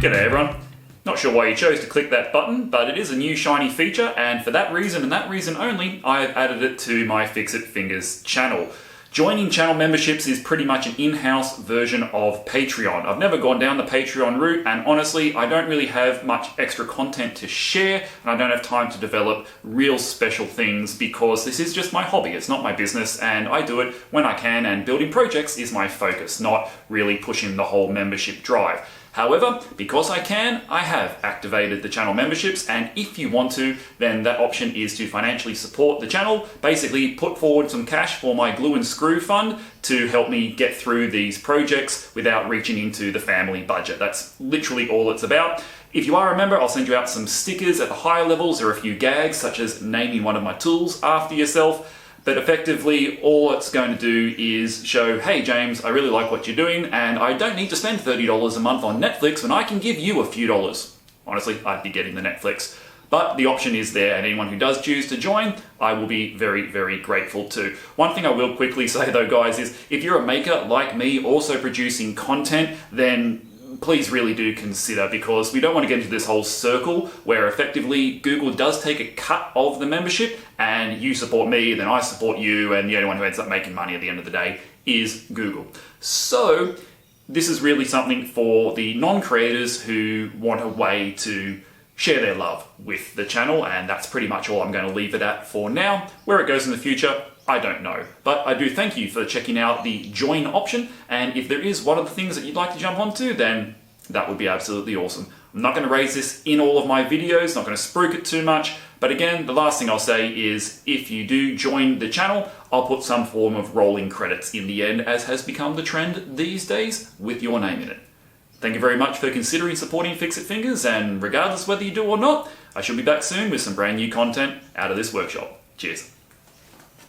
G'day everyone. Not sure why you chose to click that button, but it is a new shiny feature, and for that reason and that reason only, I have added it to my Fixit Fingers channel. Joining channel memberships is pretty much an in-house version of Patreon. I've never gone down the Patreon route, and honestly, I don't really have much extra content to share, and I don't have time to develop real special things because this is just my hobby. It's not my business, and I do it when I can, and building projects is my focus, not really pushing the whole membership drive. However, because I can, I have activated the channel memberships, and if you want to, then that option is to financially support the channel, basically put forward some cash for my glue and screw fund to help me get through these projects without reaching into the family budget. That's literally all it's about. If you are a member, I'll send you out some stickers at the higher levels or a few gags, such as naming one of my tools after yourself. But effectively, all it's going to do is show, hey James, I really like what you're doing, and I don't need to spend $30 a month on Netflix when I can give you a few dollars. Honestly, I'd be getting the Netflix. But the option is there, and anyone who does choose to join, I will be very, very grateful to. One thing I will quickly say though, guys, is if you're a maker like me, also producing content, then please really do consider, because we don't want to get into this whole circle where effectively Google does take a cut of the membership and you support me, then I support you, and the only one who ends up making money at the end of the day is Google. So this is really something for the non-creators who want a way to share their love with the channel, and that's pretty much all I'm going to leave it at for now. Where it goes in the future, I don't know. But I do thank you for checking out the join option, and if there is one of the things that you'd like to jump onto, then that would be absolutely awesome. I'm not going to raise this in all of my videos, not going to spruik it too much, but again, the last thing I'll say is if you do join the channel, I'll put some form of rolling credits in the end, as has become the trend these days, with your name in it. Thank you very much for considering supporting Fixit Fingers, and regardless whether you do or not, I shall be back soon with some brand new content out of this workshop. Cheers.